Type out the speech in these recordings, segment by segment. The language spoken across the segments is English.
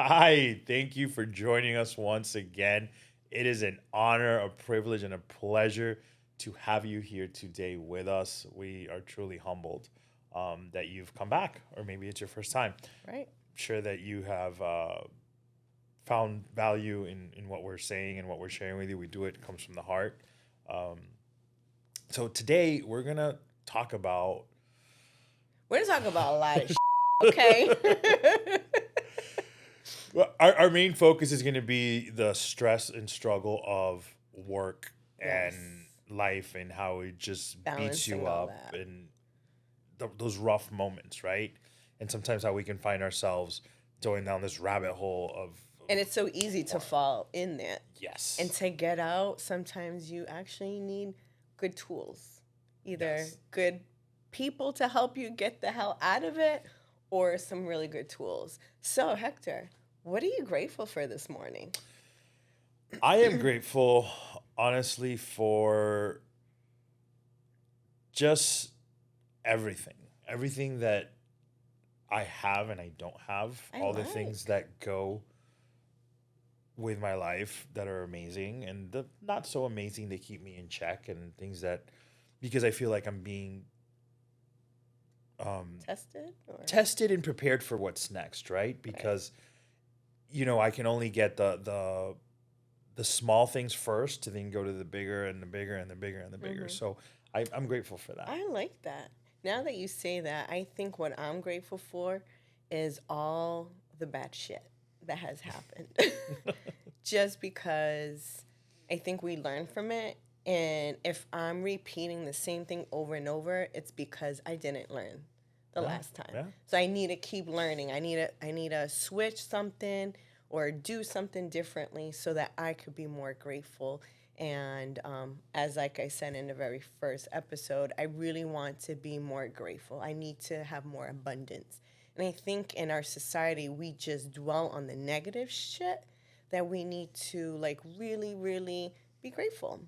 Hi, thank you for joining us once again. It is an honor, a privilege, and a pleasure to have you here today with us. We are truly humbled that you've come back, or maybe it's your first time. Right. Sure that you have found value in what we're saying and what we're sharing with you. We do it comes from the heart. Um, so today we're gonna talk about We're gonna talk about a lot of okay? well, our main focus is going to be the stress and struggle of work Yes. and life and how it just beats you Balancing all up that. and those rough moments, right? And sometimes how we can find ourselves going down this rabbit hole And it's so easy to work. fall in that. And Yes. to get out, sometimes you actually need good tools. Either Yes. good people to help you get the hell out of it or some really good tools. So, Hector, what are you grateful for this morning? I am grateful, honestly, for just everything. Everything that I have and I don't have, I all the things like. that go with my life that are amazing and the not so amazing they keep me in check and things that because I feel like I'm being Tested or tested and prepared for what's next, right? right. Because I can only get the small things first to then go to the bigger and the bigger and the bigger and the bigger. Mhm. So I'm grateful for that. I like that. Now that you say that, I think what I'm grateful for is all the bad shit that has happened. Just because I think we learn from it. And if I'm repeating the same thing over and over, it's because I didn't learn the Yeah, last time. yeah. So I need to keep learning. I need to switch something or do something differently so that I could be more grateful. And as like I said in the very first episode, I really want to be more grateful. I need to have more abundance. And I think in our society, we just dwell on the negative shit that we need to like really, really be grateful.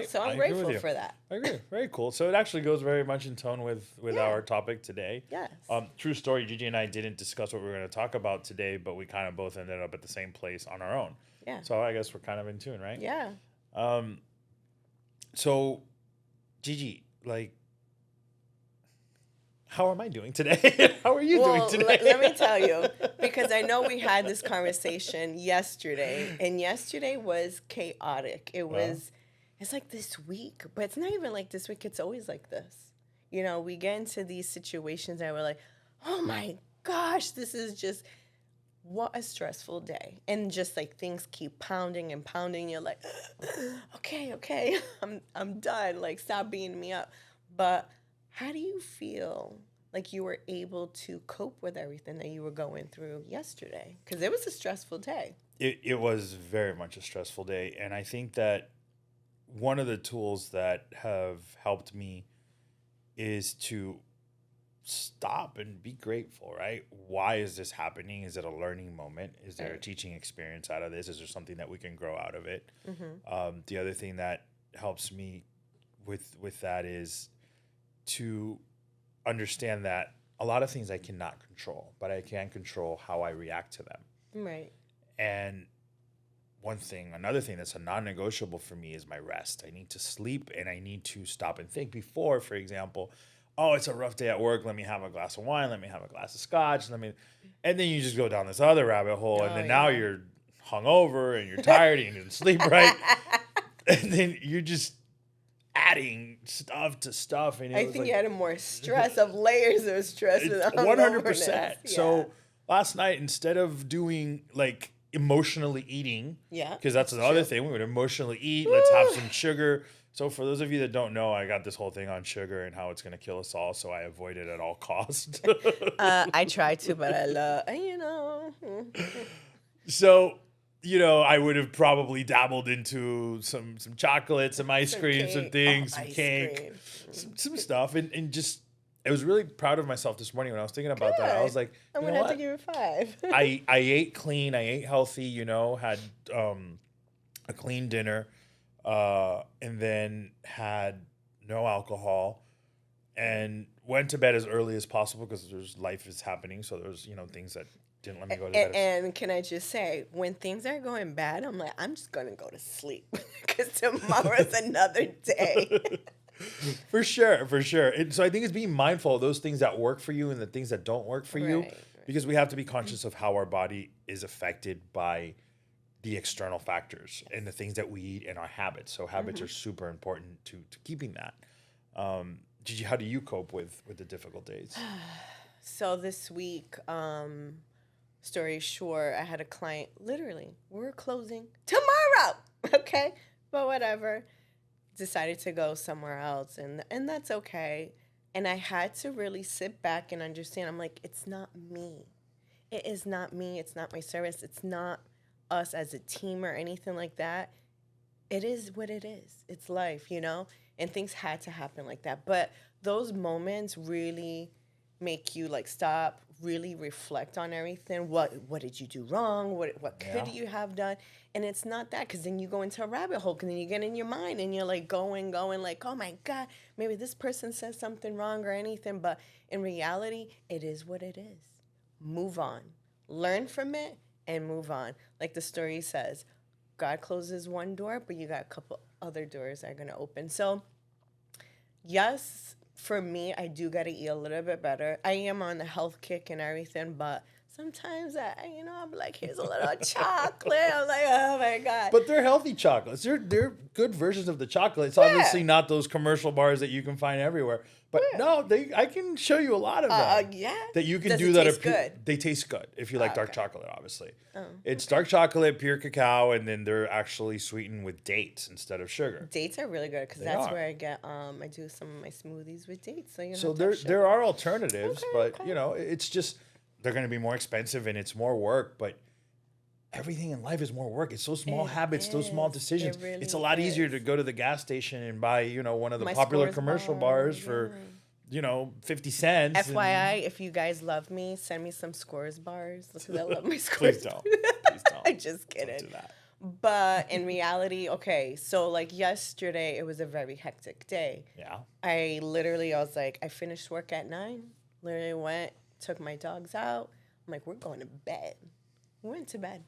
So I I'm agree with grateful you. for that. I agree. Very cool. So it actually goes very much in tone with Yeah. our topic today. Yes. True story. Gigi and I didn't discuss what we were going to talk about today, but we kind of both ended up at the same place on our own. Yeah. So I guess we're kind of in tune, right? Yeah. Um, so Gigi, like, how am I doing today? How are you doing Well, today? let me tell you, because I know we had this conversation yesterday, and yesterday was chaotic. It's like this week, but it's not even like this week. It's always like this. You know, we get into these situations and we're like, oh my gosh, this is just what a stressful day. And just like things keep pounding and pounding. You're like, okay, okay, I'm done. Like, stop beating me up. But how do you feel like you were able to cope with everything that you were going through yesterday? Because it was a stressful day. It was very much a stressful day, and I think that one of the tools that have helped me is to stop and be grateful, right? Why is this happening? Is it a learning moment? Is there a Right. teaching experience out of this? Is there something that we can grow out of it? Mm-hmm. The other thing that helps me with that is to understand that a lot of things I cannot control, but I can control how I react to them. Right. And another thing that's a non-negotiable for me is my rest. I need to sleep and I need to stop and think before, for example, oh, it's a rough day at work. Let me have a glass of wine. Let me have a glass of scotch. And then you just go down this other rabbit hole, and Oh, then now yeah. you're hungover and you're tired and you didn't sleep right, and then you're just adding stuff to stuff, and it I was think like you had more stress of layers of stress with the hungoverness. 100%. Yeah. So last night, instead of doing like emotionally eating, Yeah. because that's That's another true. thing, we would emotionally eat. Let's have Woo. some sugar. So for those of you that don't know, I got this whole thing on sugar and how it's going to kill us all. So I avoid it at all costs. I try to, but I love, you know. So I would have probably dabbled into some chocolate, some ice Some cream, some cake. Oh, things, some ice cake, cream. some stuff, and just I was really proud of myself this morning when I was thinking about that. I was Good. like, I'm you know gonna have to what? give it 5. I ate clean, I ate healthy, had a clean dinner, and then had no alcohol, and went to bed as early as possible because there's life is happening. So there's, things that didn't let me go to bed. And can I just say, when things are going bad, I'm like, I'm just going to go to sleep because tomorrow's another day. For sure, for sure. And so I think it's being mindful of those things that work for you and the things that don't work for you, Right. because we have to be conscious of how our body is affected by the external factors and the things that we eat and our habits. So habits are super important to keeping that. How do you cope with the difficult days? So this week, story short, I had a client, literally, we're closing tomorrow, okay? But whatever. Decided to go somewhere else, and that's okay. And I had to really sit back and understand. I'm like, it's not me. It is not me. It's not my service. It's not us as a team or anything like that. It is what it is. It's life, And things had to happen like that. But those moments really make you like stop, really reflect on everything. What did you do wrong? What could you have done? And it's not that, because then you go into a rabbit hole, and then you get in your mind and you're like going like, oh my God, maybe this person says something wrong or anything. But in reality, it is what it is. Move on. Learn from it and move on. Like the story says, God closes one door, but you got a couple other doors that are going to open. So yes, for me, I do got to eat a little bit better. I am on the health kick and everything, but sometimes I'm like, here's a little chocolate. I'm like, oh my God. But they're healthy chocolates. They're good versions of the chocolate. It's obviously not those commercial bars that you can find everywhere. But no, I can show you a lot of them. That you can Does do it that. taste good? They taste good if you like dark okay. chocolate, obviously. Oh, It's dark chocolate, pure cacao, and then they're actually sweetened with dates instead of sugar. Dates are really good because They that's are. where I get I do some of my smoothies with dates. So So there are alternatives, but it's just they're going to be more expensive and it's more work. But everything in life is more work. It's those small habits, those small decisions. really It's a lot easier to go to the gas station and buy one of the popular Scores commercial bar, bars for 50 cents. FYI, if you guys love me, send me some Scores bars because I love my Scores. Please don't. Please don't. I just kidding. Don't do that. But in reality, okay, so like yesterday, it was a very hectic day. Yeah. I was like, I finished work at 9, literally went, took my dogs out. I'm like, we're going to bed. We went to bed.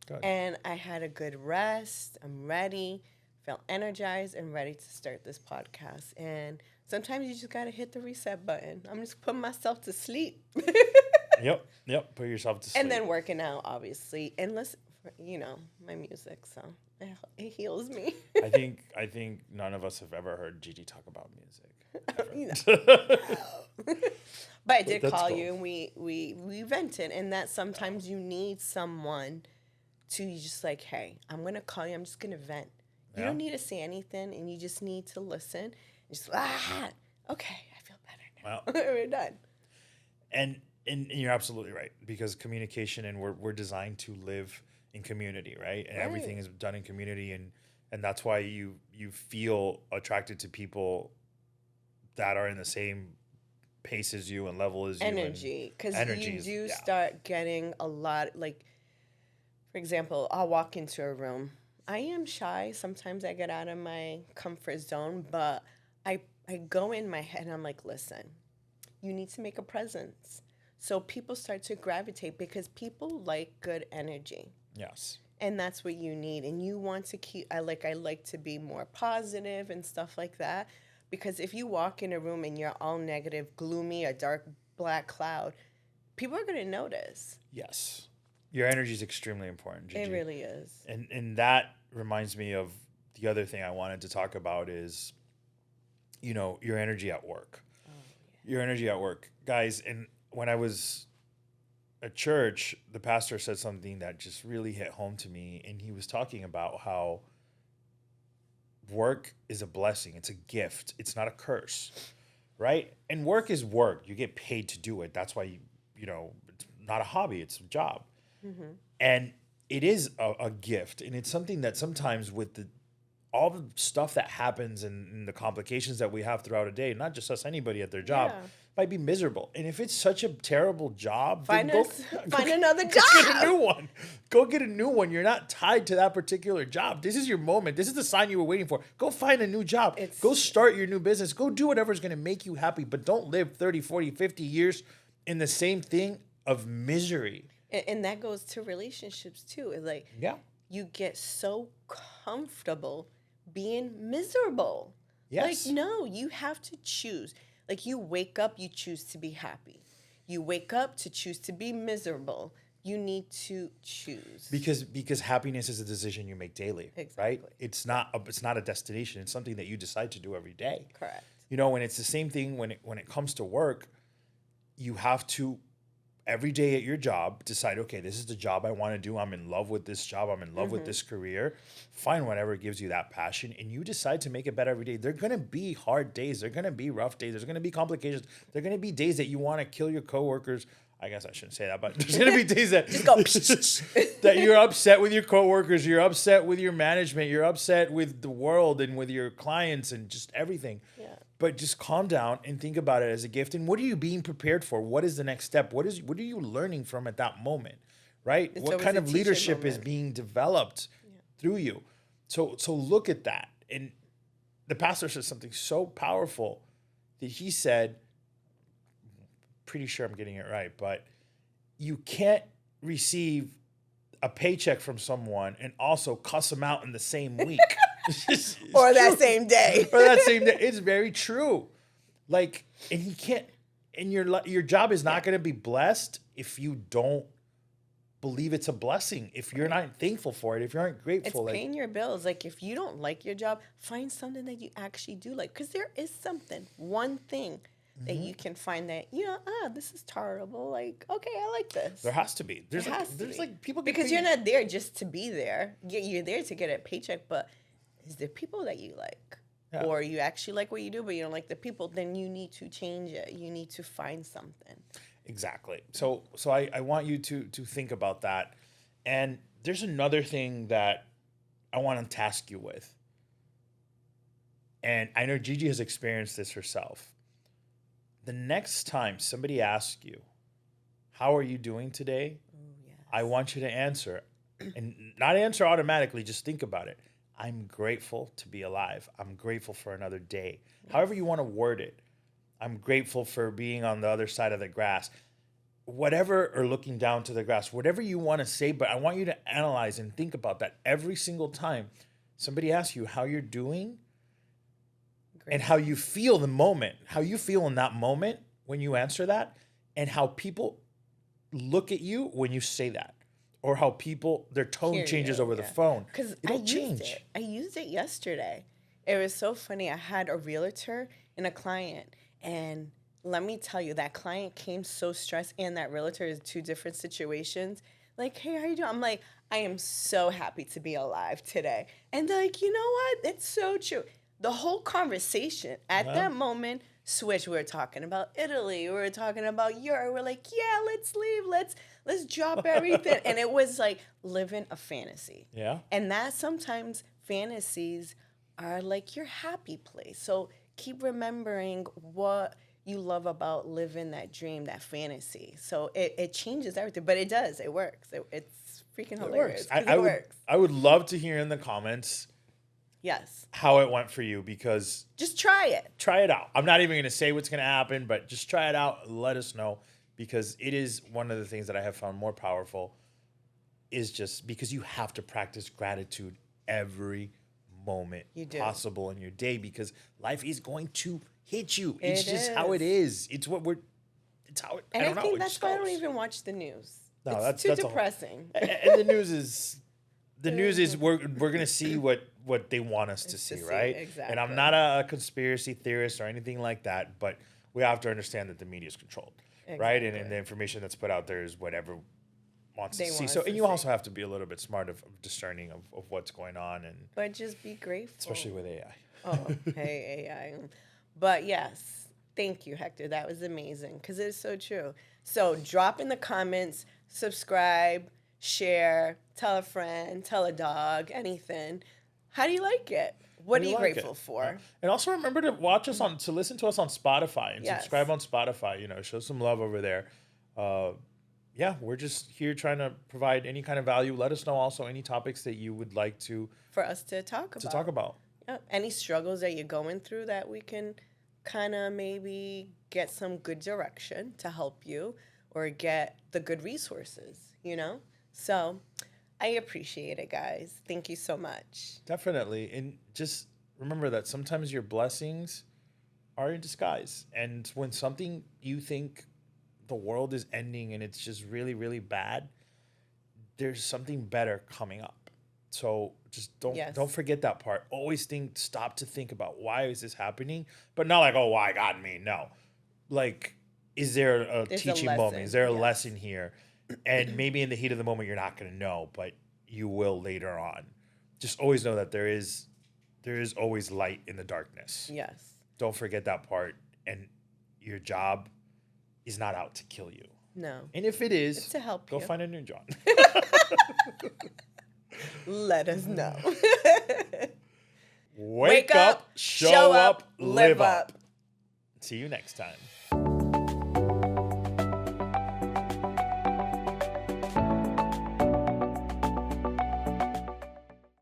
Good. And I had a good rest. I'm ready, felt energized and ready to start this podcast. And sometimes you just got to hit the reset button. I'm just putting myself to sleep. Yep. Put yourself to sleep. And then working out, obviously. And listen, my music, so it heals me. I think none of us have ever heard Gigi talk about music. But I did That's call cool. you, and we vented, and that sometimes you need someone to just like, hey, I'm gonna call you. I'm just gonna vent. You don't need to say anything, and you just need to listen. And just okay, I feel better now. Well, We're done. and you're absolutely right, because communication, and we're designed to live in community, right? And everything is done in community, and that's why you feel attracted to people that are in the same pace as you and level as you. Energy, because you do start getting a lot. Like, for example, I'll walk into a room. I am shy. Sometimes I get out of my comfort zone, but I go in my head and I'm like, listen, you need to make a presence. So people start to gravitate because people like good energy. Yes. And that's what you need. And you want to keep, I like to be more positive and stuff like that. Because if you walk in a room and you're all negative, gloomy, a dark black cloud, people are going to notice. Yes. Your energy is extremely important, Gigi. It really is. And that reminds me of the other thing I wanted to talk about is, your energy at work. Oh, yeah. Your energy at work. Guys, and when I was at church, the pastor said something that just really hit home to me. And he was talking about how work is a blessing. It's a gift. It's not a curse, right? And work is work. You get paid to do it. That's why, it's not a hobby. It's a job. Mm-hmm. And it is a gift. And it's something that sometimes with all the stuff that happens and the complications that we have throughout a day, not just us, anybody at their job, might be miserable. And if it's such a terrible job, Find then find another Go get a job. new one. Go get a new one. You're not tied to that particular job. This is your moment. This is the sign you were waiting for. Go find a new job. Go start your new business. Go do whatever's going to make you happy. But don't live 30, 40, 50 years in the same thing of misery. And that goes to relationships too. It's like you get so comfortable being miserable. Yes. Like, no, you have to choose. Like, you wake up, you choose to be happy. You wake up to choose to be miserable. You need to choose. Because happiness is a decision you make daily, right? Exactly. It's not a destination. It's something that you decide to do every day. Correct. You know, and it's the same thing when it comes to work. You have to every day at your job decide, okay, this is the job I want to do. I'm in love with this job. I'm in love with this career. Find whatever gives you that passion, and you decide to make it better every day. There are going to be hard days. There are going to be rough days. There's going to be complications. There are going to be days that you want to kill your coworkers. I guess I shouldn't say that, but there's going to be days that Just go. that you're upset with your coworkers. You're upset with your management. You're upset with the world and with your clients and just everything. Yeah. But just calm down and think about it as a gift. And what are you being prepared for? What is the next step? What are you learning from at that moment, right? It's what always kind a of teaching leadership is moment. being developed through you? So look at that. And the pastor says something so powerful that he said, pretty sure I'm getting it right, but you can't receive a paycheck from someone and also cuss them out in the same week. It's Or that true. same day. Or that same day. It's very true. Like, and you can't, and your job is not going to be blessed if you don't believe it's a blessing. If you're not thankful for it, if you aren't It's grateful, paying your bills. Like, if you don't like your job, find something that you actually do like. Because there is something, one thing that you can find that, this is terrible. Like, okay, I like this. there has to be. There's Be. like people get Because paid- you're not there just to be there. You're there to get a paycheck, but is there people that you like? Yeah. Or you actually like what you do, but you don't like the people, then you need to change it. You need to find something. Exactly. So I want you to think about that. And there's another thing that I want to task you with. And I know Gigi has experienced this herself. The next time somebody asks you, how are you doing today? I want you to answer. And not answer automatically, just think about it. I'm grateful to be alive. I'm grateful for another day. However you want to word it. I'm grateful for being on the other side of the grass. Whatever, or looking down to the grass, whatever you want to say, but I want you to analyze and think about that every single time somebody asks you how you're doing and how you feel the moment, how you feel in that moment when you answer that, and how people look at you when you say that, or how their tone Hear changes you, over the yeah. phone. Because It'll change. I used it yesterday. It was so funny. I had a realtor and a client, and let me tell you, that client came so stressed, and that realtor is two different situations. Like, hey, how you doing? I'm like, I am so happy to be alive today. And they're like, you know what? It's so true. The whole conversation at that moment switched. We were talking about Italy. We were talking about Europe. We're like, yeah, let's leave. Let's drop everything. And it was like living a fantasy. Yeah. And that sometimes fantasies are like your happy place. So keep remembering what you love about living that dream, that fantasy. So it changes everything, but it does. It works. It's freaking hilarious. It works. 'Cause it works. I would love to hear in the comments Yes. how it went for you, because Just try it. try it out. I'm not even going to say what's going to happen, but just try it out. Let us know, because it is one of the things that I have found more powerful is just because you have to practice gratitude every moment You do. possible in your day, because life is going to hit you. It's It just how it is. It's how it, And I I, don't know. think it that's just why I don't goes. even watch the news. No, It's that's- too that's a whole- depressing. And the news is we're gonna see what they want us to see, right? And I'm exactly. not a conspiracy theorist or anything like that, but we have to understand that the media is controlled, right? And Exactly. the information that's put out there is whatever wants They to see. want So, us and to you see. also have to be a little bit smart of discerning of what's going on, and But just be grateful. especially with AI. Oh, hey, AI. But yes, thank you, Hector. That was amazing because it's so true. So drop in the comments, subscribe, share, tell a friend, tell a dog, anything. How do you like it? What are We you like grateful it. for? And also remember to to listen to us on Spotify and Yes. subscribe on Spotify. Show some love over there. Yeah, we're just here trying to provide any kind of value. Let us know also any topics that you would like to For us to talk about. about. Yeah. Any struggles that you're going through that we can kind of maybe get some good direction to help you or get the good resources. So I appreciate it, guys. Thank you so much. Definitely. And just remember that sometimes your blessings are in disguise. And when something you think the world is ending and it's just really, really bad, there's something better coming up. So just don't Yes. don't forget that part. Always stop to think about why is this happening, but not like, oh, why God me? No. Like, is there a There's a teaching moment? lesson, Is there a yes. lesson here? And maybe in the heat of the moment you're not gonna know, but you will later on. Just always know that there is always light in the darkness. Yes. Don't forget that part. And your job is not out to kill you. No. And if it is, It's to help go you. find a new John. Let us know. Wake up, show up, live up. See you next time.